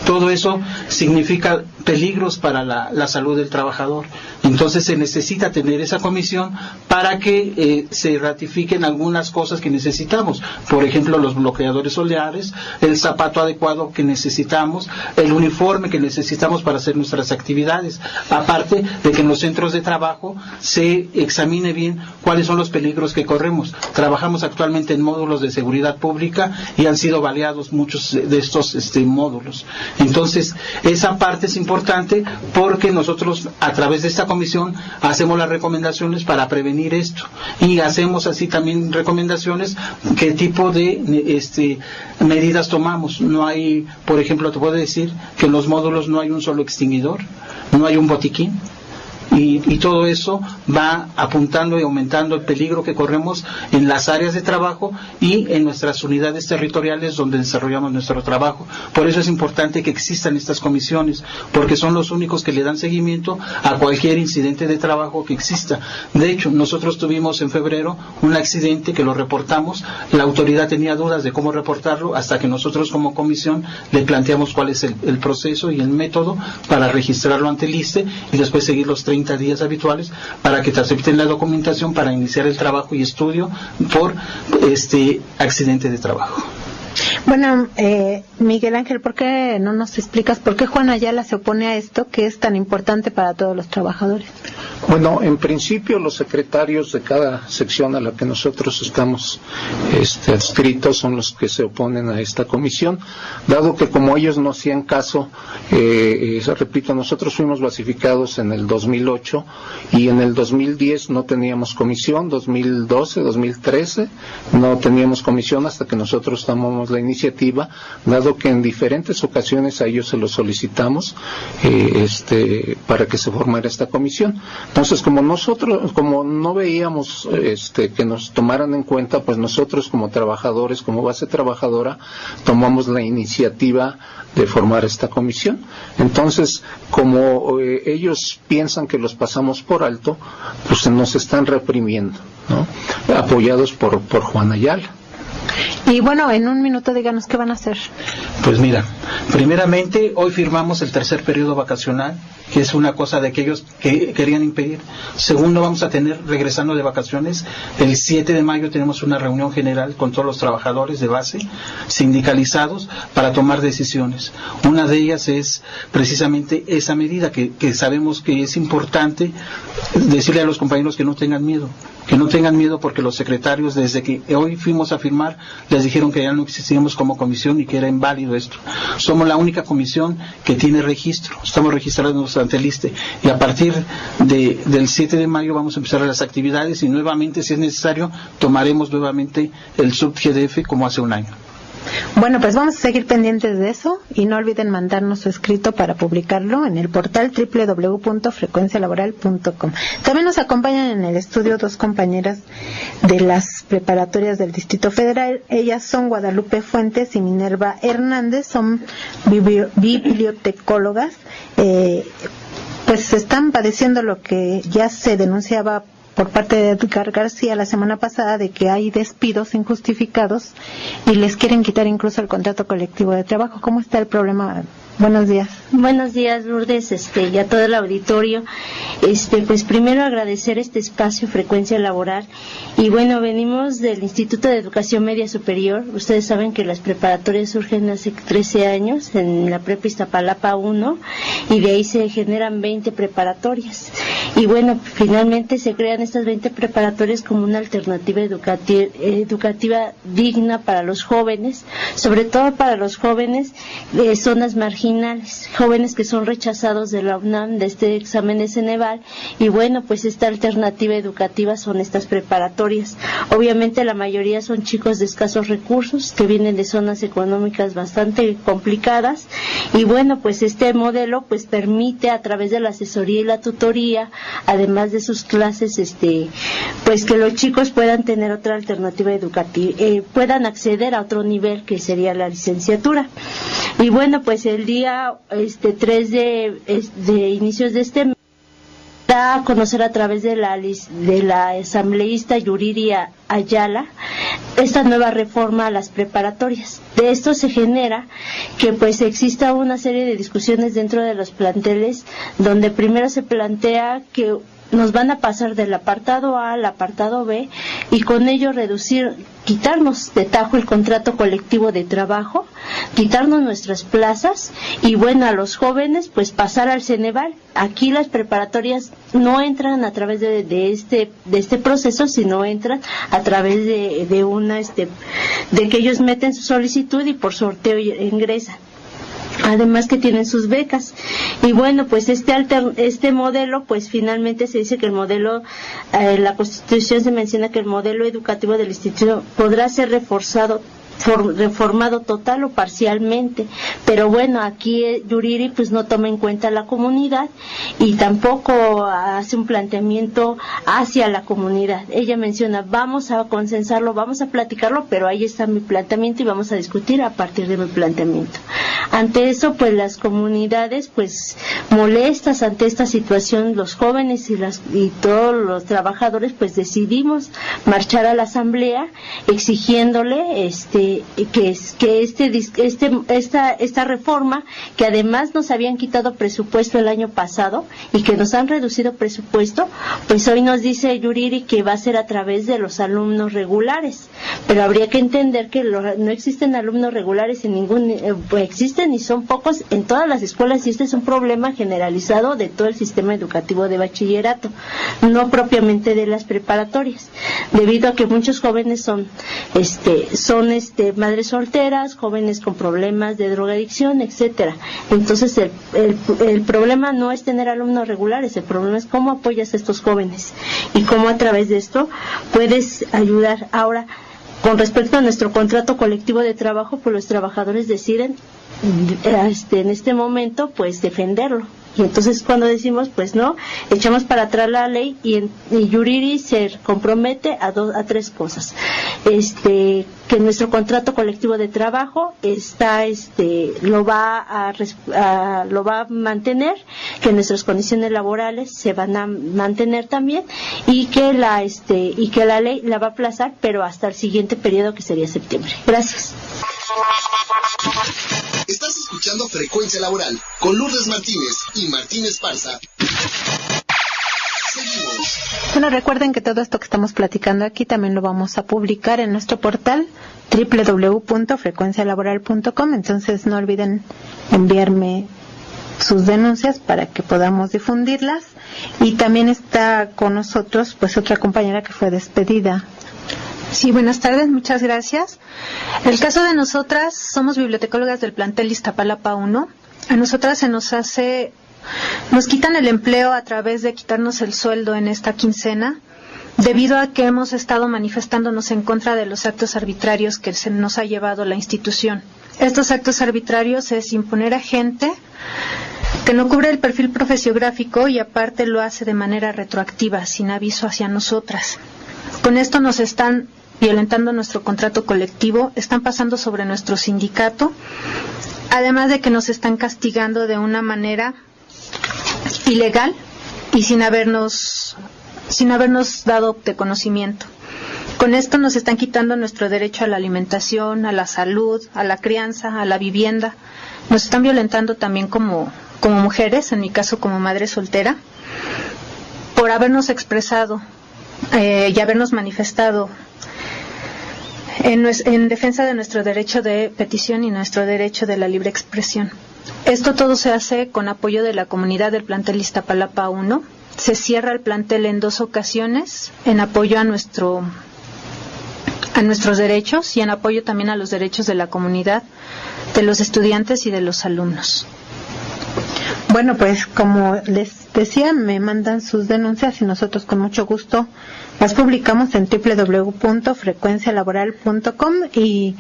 Todo eso significa peligros para la salud del trabajador. Entonces se necesita tener esa comisión para que se ratifiquen algunas cosas que necesitamos. Por ejemplo, los bloqueadores solares, el zapato adecuado que necesitamos, el uniforme que necesitamos para hacer nuestras actividades. Aparte de que en los centros de trabajo se examine bien cuáles son los peligros que corremos. Trabajamos actualmente en módulos de seguridad pública y han sido baleados muchos de estos módulos. Entonces, esa parte es importante porque nosotros, a través de esta comisión, hacemos las recomendaciones para prevenir esto. Y hacemos así también recomendaciones qué tipo de medidas tomamos. No hay, por ejemplo, te puedo decir que en los módulos no hay un solo extinguidor, no hay un botiquín. Y todo eso va apuntando y aumentando el peligro que corremos en las áreas de trabajo y en nuestras unidades territoriales donde desarrollamos nuestro trabajo. Por eso es importante que existan estas comisiones, porque son los únicos que le dan seguimiento a cualquier incidente de trabajo que exista. De hecho, nosotros tuvimos en febrero un accidente que lo reportamos, la autoridad tenía dudas de cómo reportarlo, hasta que nosotros como comisión le planteamos cuál es el proceso y el método para registrarlo ante el ISSSTE y después seguir los 30 días habituales para que te acepten la documentación para iniciar el trabajo y estudio por accidente de trabajo. Bueno, Miguel Ángel, ¿por qué no nos explicas por qué Juan Ayala se opone a esto que es tan importante para todos los trabajadores? Bueno, en principio los secretarios de cada sección a la que nosotros estamos adscritos son los que se oponen a esta comisión, dado que como ellos no hacían caso, repito, nosotros fuimos basificados en el 2008 y en el 2010 no teníamos comisión, 2012, 2013 no teníamos comisión hasta que nosotros tomamos la iniciativa, dado que en diferentes ocasiones a ellos se lo solicitamos para que se formara esta comisión. Entonces, como no veíamos que nos tomaran en cuenta, pues nosotros como trabajadores, como base trabajadora, tomamos la iniciativa de formar esta comisión. Entonces, como ellos piensan que los pasamos por alto, pues nos están reprimiendo, ¿no? Apoyados por Juan Ayala. Y bueno, en un minuto díganos qué van a hacer. Pues mira, primeramente hoy firmamos el tercer periodo vacacional, que es una cosa de aquellos que querían impedir. Segundo, vamos a tener, regresando de vacaciones, el 7 de mayo tenemos una reunión general con todos los trabajadores de base, sindicalizados, para tomar decisiones. Una de ellas es precisamente esa medida que sabemos que es importante decirle a los compañeros que no tengan miedo porque los secretarios, desde que hoy fuimos a firmar, les dijeron que ya no existíamos como comisión y que era inválido esto. Somos la única comisión que tiene registro, estamos registrados ante el ISSSTE y a partir del 7 de mayo vamos a empezar las actividades y nuevamente, si es necesario, tomaremos nuevamente el sub-GDF como hace un año. Bueno, pues vamos a seguir pendientes de eso y no olviden mandarnos su escrito para publicarlo en el portal www.frecuencialaboral.com. También nos acompañan en el estudio dos compañeras de las preparatorias del Distrito Federal. Ellas son Guadalupe Fuentes y Minerva Hernández, son bibliotecólogas. Pues están padeciendo lo que ya se denunciaba por parte de Edgar García la semana pasada, de que hay despidos injustificados y les quieren quitar incluso el contrato colectivo de trabajo. ¿Cómo está el problema? Buenos días. Buenos días, Lourdes, y a todo el auditorio. Pues primero agradecer este espacio Frecuencia Laboral. Y bueno, venimos del Instituto de Educación Media Superior. Ustedes saben que las preparatorias surgen hace 13 años en la Prepa Iztapalapa 1 y de ahí se generan 20 preparatorias. Y bueno, finalmente se crean estas 20 preparatorias como una alternativa educativa digna para los jóvenes, sobre todo para los jóvenes de zonas marginales, jóvenes que son rechazados de la UNAM, de este examen de Ceneval, y bueno, pues esta alternativa educativa son estas preparatorias. Obviamente la mayoría son chicos de escasos recursos, que vienen de zonas económicas bastante complicadas, y bueno, pues este modelo pues permite a través de la asesoría y la tutoría, además de sus clases, pues que los chicos puedan tener otra alternativa educativa, puedan acceder a otro nivel que sería la licenciatura. Y bueno, pues el día 3 de inicios de este mes da a conocer a través de la asambleísta Yuriri Ayala esta nueva reforma a las preparatorias. De esto se genera que pues exista una serie de discusiones dentro de los planteles, donde primero se plantea que nos van a pasar del apartado A al apartado B y con ello quitarnos de tajo el contrato colectivo de trabajo, quitarnos nuestras plazas y bueno, a los jóvenes pues pasar al Ceneval. Aquí las preparatorias no entran a través de este proceso, sino entran a través de que ellos meten su solicitud y por sorteo ingresan. Además que tienen sus becas. Y bueno, pues este modelo, pues finalmente se dice que el modelo, la Constitución se menciona que el modelo educativo del instituto podrá ser reformado total o parcialmente, pero bueno, aquí Yuriri pues no toma en cuenta la comunidad y tampoco hace un planteamiento hacia la comunidad. Ella menciona, vamos a consensarlo, vamos a platicarlo, pero ahí está mi planteamiento y vamos a discutir a partir de mi planteamiento. Ante eso, pues las comunidades pues molestas ante esta situación, los jóvenes y todos los trabajadores pues decidimos marchar a la asamblea exigiéndole esta reforma, que además nos habían quitado presupuesto el año pasado y que nos han reducido presupuesto, pues hoy nos dice Yuriri que va a ser a través de los alumnos regulares, pero habría que entender que no existen alumnos regulares en existen y son pocos en todas las escuelas, y este es un problema generalizado de todo el sistema educativo de bachillerato, no propiamente de las preparatorias, debido a que muchos jóvenes son madres solteras, jóvenes con problemas de drogadicción, etcétera. Entonces el problema no es tener alumnos regulares, el problema es cómo apoyas a estos jóvenes y cómo a través de esto puedes ayudar. Ahora, con respecto a nuestro contrato colectivo de trabajo, pues los trabajadores deciden en este momento pues defenderlo. Y entonces cuando decimos pues no, echamos para atrás la ley y Yuriri se compromete a 3 cosas. Que nuestro contrato colectivo de trabajo lo va a mantener, que nuestras condiciones laborales se van a mantener también y que la ley la va a aplazar, pero hasta el siguiente periodo, que sería septiembre. Gracias. Estás escuchando Frecuencia Laboral con Lourdes Martínez y Martín Esparza. Seguimos. Bueno, recuerden que todo esto que estamos platicando aquí también lo vamos a publicar en nuestro portal www.frecuencialaboral.com. Entonces no olviden enviarme sus denuncias para que podamos difundirlas. Y también está con nosotros pues otra compañera que fue despedida. Sí, buenas tardes, muchas gracias. El caso de nosotras, somos bibliotecólogas del plantel Iztapalapa 1. A nosotras nos quitan el empleo a través de quitarnos el sueldo en esta quincena. debido a que hemos estado manifestándonos en contra de los actos arbitrarios que se nos ha llevado la institución. Estos actos arbitrarios es imponer a gente que no cubre el perfil profesiográfico y aparte lo hace de manera retroactiva, sin aviso hacia nosotras. Con esto nos están violentando nuestro contrato colectivo, están pasando sobre nuestro sindicato, además de que nos están castigando de una manera ilegal y sin habernos dado de conocimiento. Con esto nos están quitando nuestro derecho a la alimentación, a la salud, a la crianza, a la vivienda. Nos están violentando también como mujeres, en mi caso como madre soltera, por habernos expresado y habernos manifestado en defensa de nuestro derecho de petición y nuestro derecho de la libre expresión. Esto todo se hace con apoyo de la comunidad del plantel Iztapalapa 1. Se cierra el plantel en 2 ocasiones en apoyo a nuestros derechos y en apoyo también a los derechos de la comunidad, de los estudiantes y de los alumnos. Bueno, pues como les decía, me mandan sus denuncias y nosotros con mucho gusto las publicamos en www.frecuencialaboral.com y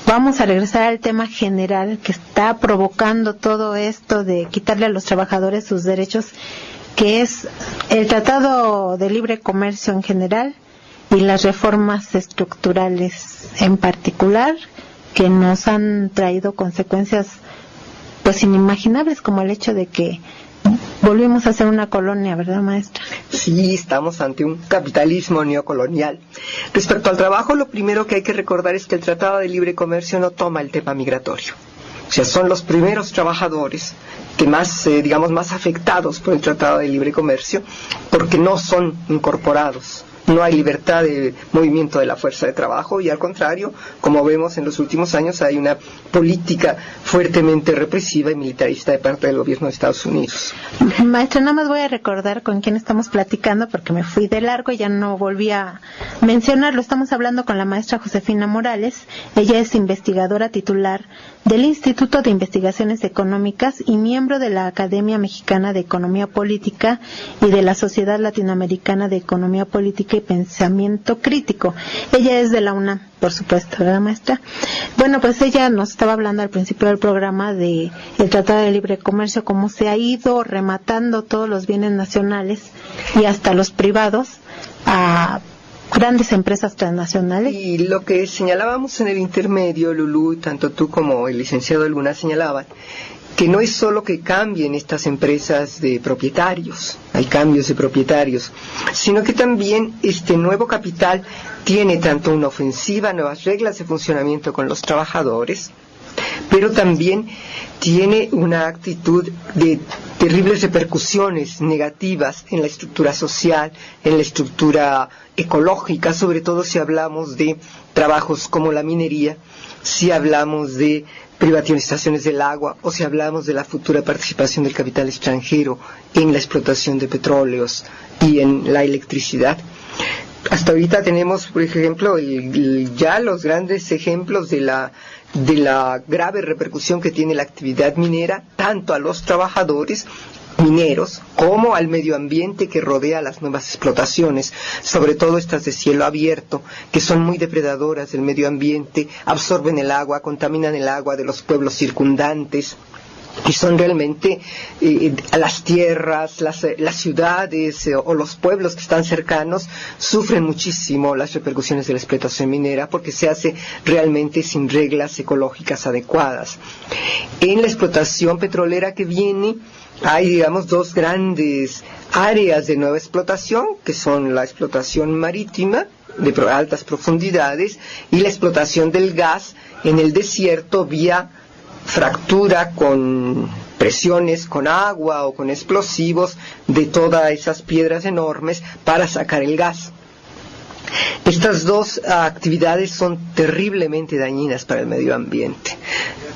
vamos a regresar al tema general que está provocando todo esto de quitarle a los trabajadores sus derechos, que es el Tratado de Libre Comercio en general y las reformas estructurales en particular, que nos han traído consecuencias pues inimaginables, como el hecho de que volvimos a ser una colonia, ¿verdad, maestra? Sí, estamos ante un capitalismo neocolonial. Respecto al trabajo, lo primero que hay que recordar es que el Tratado de Libre Comercio no toma el tema migratorio. O sea, son los primeros trabajadores que más afectados por el Tratado de Libre Comercio, porque no son incorporados. No hay libertad de movimiento de la fuerza de trabajo y al contrario, como vemos en los últimos años, hay una política fuertemente represiva y militarista de parte del gobierno de Estados Unidos. Maestra, nada más voy a recordar con quién estamos platicando porque me fui de largo y ya no volví a mencionarlo. Estamos hablando con la maestra Josefina Morales. Ella es investigadora titular del Instituto de Investigaciones Económicas y miembro de la Academia Mexicana de Economía Política y de la Sociedad Latinoamericana de Economía Política y Pensamiento Crítico. Ella es de la UNAM, por supuesto, ¿verdad, maestra? Bueno, pues ella nos estaba hablando al principio del programa de el Tratado de Libre Comercio, cómo se ha ido rematando todos los bienes nacionales y hasta los privados a grandes empresas transnacionales. Y lo que señalábamos en el intermedio, Lulú, tanto tú como el licenciado Luna señalaban, que no es solo que cambien estas empresas de propietarios, hay cambios de propietarios, sino que también este nuevo capital tiene tanto una ofensiva, nuevas reglas de funcionamiento con los trabajadores, pero también tiene una actitud de terribles repercusiones negativas en la estructura social, en la estructura ecológica, sobre todo si hablamos de trabajos como la minería, si hablamos de privatizaciones del agua o si hablamos de la futura participación del capital extranjero en la explotación de petróleos y en la electricidad. Hasta ahorita tenemos, por ejemplo, ya los grandes ejemplos de la grave repercusión que tiene la actividad minera, tanto a los trabajadores mineros como al medio ambiente que rodea las nuevas explotaciones, sobre todo estas de cielo abierto, que son muy depredadoras del medio ambiente, absorben el agua, contaminan el agua de los pueblos circundantes, y son realmente las tierras, las ciudades o los pueblos que están cercanos sufren muchísimo las repercusiones de la explotación minera porque se hace realmente sin reglas ecológicas adecuadas. En la explotación petrolera que viene hay, digamos, dos grandes áreas de nueva explotación, que son la explotación marítima de altas profundidades y la explotación del gas en el desierto vía fractura con presiones, con agua o con explosivos de todas esas piedras enormes para sacar el gas. Estas dos actividades son terriblemente dañinas para el medio ambiente.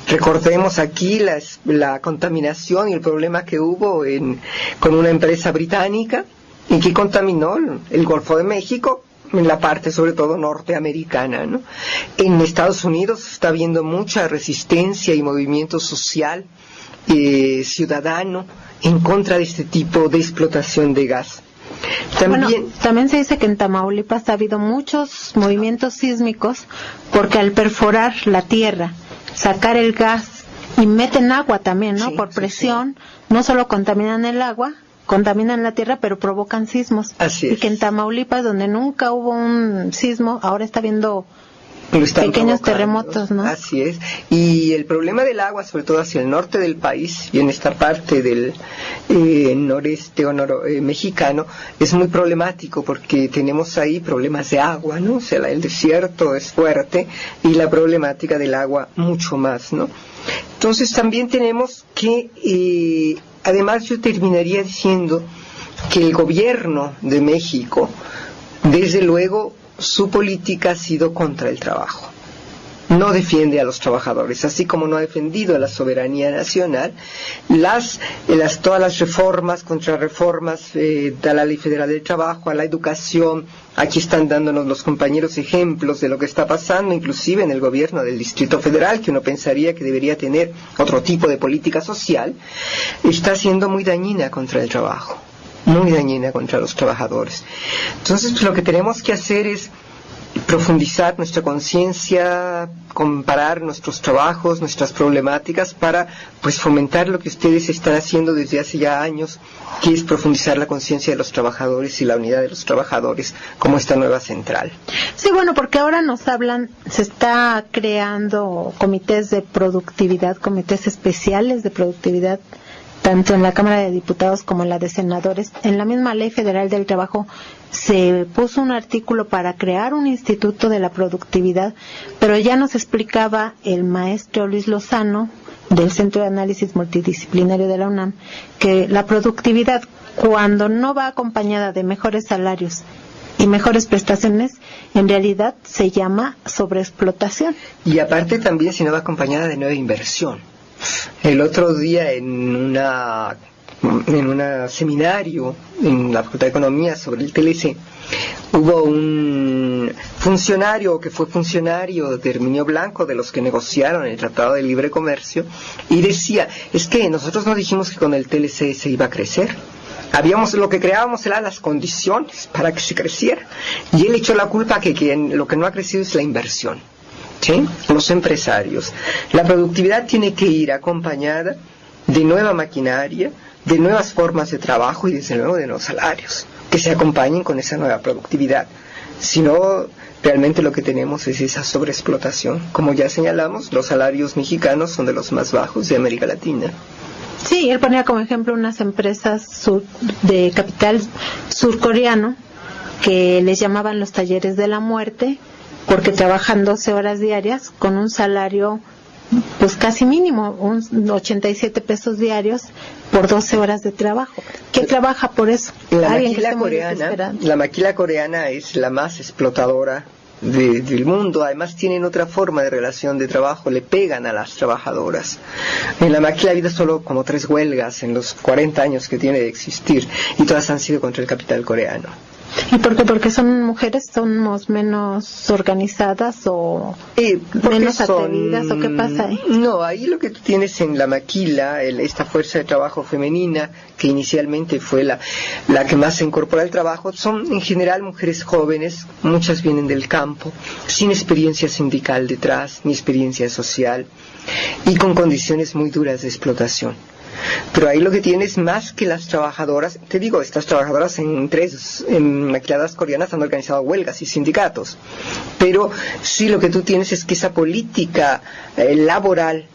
Recordemos aquí la contaminación y el problema que hubo con una empresa británica y que contaminó el Golfo de México, en la parte sobre todo norteamericana, ¿no? En Estados Unidos está habiendo mucha resistencia y movimiento social ciudadano en contra de este tipo de explotación de gas. También se dice que en Tamaulipas ha habido muchos movimientos sísmicos porque al perforar la tierra, sacar el gas y meten agua también, ¿no? Por presión, no solo contaminan el agua, contaminan la tierra, pero provocan sismos. Así es. Y que en Tamaulipas, donde nunca hubo un sismo, ahora está habiendo pequeños terremotos, ¿no? Así es. Y el problema del agua, sobre todo hacia el norte del país y en esta parte del noreste o mexicano, es muy problemático porque tenemos ahí problemas de agua, ¿no? O sea, el desierto es fuerte y la problemática del agua mucho más, ¿no? Entonces también tenemos que, además yo terminaría diciendo que el gobierno de México, desde luego, su política ha sido contra el trabajo. No defiende a los trabajadores, así como no ha defendido a la soberanía nacional. Todas las reformas, contrarreformas a la Ley Federal del Trabajo, a la educación, aquí están dándonos los compañeros ejemplos de lo que está pasando, inclusive en el gobierno del Distrito Federal, que uno pensaría que debería tener otro tipo de política social, está siendo muy dañina contra el trabajo. Muy dañina contra los trabajadores. Entonces, pues, lo que tenemos que hacer es profundizar nuestra conciencia, comparar nuestros trabajos, nuestras problemáticas para pues fomentar lo que ustedes están haciendo desde hace ya años, que es profundizar la conciencia de los trabajadores y la unidad de los trabajadores como esta nueva central. Sí, bueno, porque ahora nos hablan, se está creando comités de productividad, comités especiales de productividad, tanto en la Cámara de Diputados como en la de Senadores. En la misma Ley Federal del Trabajo se puso un artículo para crear un instituto de la productividad, pero ya nos explicaba el maestro Luis Lozano, del Centro de Análisis Multidisciplinario de la UNAM, que la productividad, cuando no va acompañada de mejores salarios y mejores prestaciones, en realidad se llama sobreexplotación. Y aparte también si no va acompañada de nueva inversión. El otro día en un seminario en la Facultad de Economía sobre el TLC, hubo un funcionario que fue funcionario de Herminio Blanco, de los que negociaron el Tratado de Libre Comercio, y decía, es que nosotros no dijimos que con el TLC se iba a crecer. Lo que creábamos eran las condiciones para que se creciera. Y él echó la culpa que lo que no ha crecido es la inversión. ¿Sí? Los empresarios. La productividad tiene que ir acompañada de nueva maquinaria, de nuevas formas de trabajo y desde luego de nuevos salarios que se acompañen con esa nueva productividad. Si no, realmente lo que tenemos es esa sobreexplotación. Como ya señalamos, los salarios mexicanos son de los más bajos de América Latina. Sí, él ponía como ejemplo unas empresas de capital surcoreano que les llamaban los talleres de la muerte, porque trabajan 12 horas diarias con un salario pues casi mínimo, 87 pesos diarios por 12 horas de trabajo. ¿Quién trabaja por eso? La maquila coreana es la más explotadora del mundo. Además tienen otra forma de relación de trabajo, le pegan a las trabajadoras. En la maquila ha habido solo como 3 huelgas en los 40 años que tiene de existir, y todas han sido contra el capital coreano. ¿Y por qué? ¿Porque son mujeres? ¿Somos menos organizadas o menos atrevidas? ¿O qué pasa ahí? No, ahí lo que tú tienes en la maquila, esta fuerza de trabajo femenina, que inicialmente fue la que más se incorpora al trabajo, son en general mujeres jóvenes, muchas vienen del campo, sin experiencia sindical detrás, ni experiencia social, y con condiciones muy duras de explotación. Pero ahí lo que tienes más que las trabajadoras, te digo, estas trabajadoras en maquiladas coreanas han organizado huelgas y sindicatos, pero sí lo que tú tienes es que esa política laboral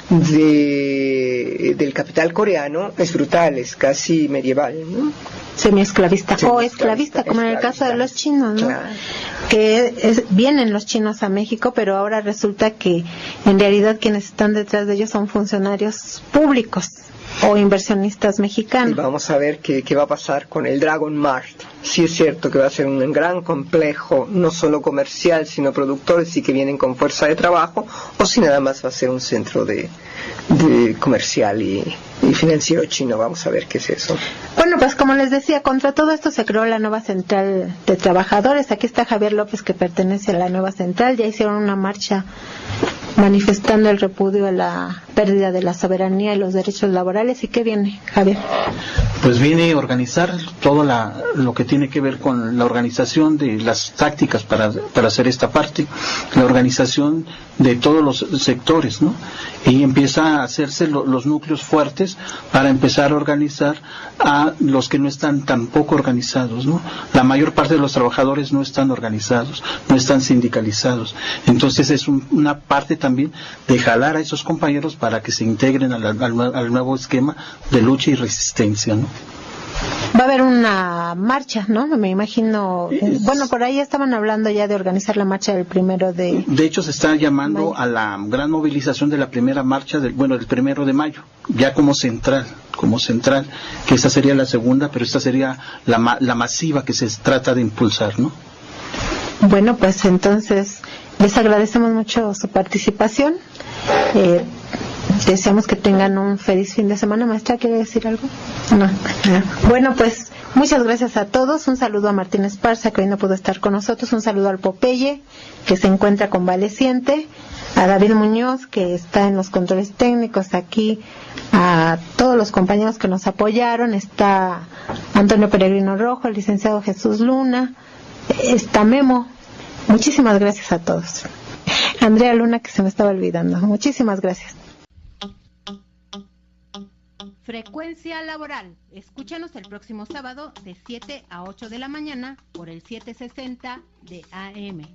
del capital coreano es brutal, es casi medieval, ¿no? Semiesclavista o esclavista, como en el caso de los chinos, ¿no? Claro. Que vienen los chinos a México, pero ahora resulta que en realidad quienes están detrás de ellos son funcionarios públicos o inversionistas mexicanos. Y vamos a ver qué va a pasar con el Dragon Mart. Sí es cierto que va a ser un gran complejo, no solo comercial, sino productores y que vienen con fuerza de trabajo, o si nada más va a ser un centro de comercial y financiero chino. Vamos a ver qué es eso. Bueno, pues como les decía, contra todo esto se creó la nueva central de trabajadores. Aquí está Javier López, que pertenece a la nueva central. Ya hicieron una marcha manifestando el repudio a la pérdida de la soberanía y los derechos laborales. ¿Y qué viene, Javier? pues viene a organizar todo lo que tiene que ver con la organización de las tácticas para hacer esta parte, la organización de todos los sectores, ¿no? Y empieza a hacerse los núcleos fuertes para empezar a organizar a los que no están tampoco organizados, ¿no? La mayor parte de los trabajadores no están organizados, no están sindicalizados. Entonces es una parte también de jalar a esos compañeros para que se integren al nuevo esquema de lucha y resistencia, ¿no? Va a haber una marcha, ¿no? Me imagino. Bueno, por ahí estaban hablando ya de organizar la marcha del 1 de... De hecho, se está llamando a la gran movilización de la primera marcha del 1 de mayo, ya como central, que esta sería la segunda, pero esta sería la masiva que se trata de impulsar, ¿no? Bueno, pues entonces les agradecemos mucho su participación. Deseamos que tengan un feliz fin de semana. Maestra, ¿quiere decir algo? No. Bueno, pues muchas gracias a todos. Un saludo a Martín Esparza, que hoy no pudo estar con nosotros. Un saludo al Popeye, que se encuentra convaleciente. A David Muñoz, que está en los controles técnicos aquí. A todos los compañeros que nos apoyaron. Está Antonio Peregrino Rojo, el licenciado Jesús Luna. Está Memo. Muchísimas gracias a todos. Andrea Luna, que se me estaba olvidando. Muchísimas gracias. Frecuencia laboral. Escúchanos el próximo sábado de 7 a 8 de la mañana por el 760 de AM.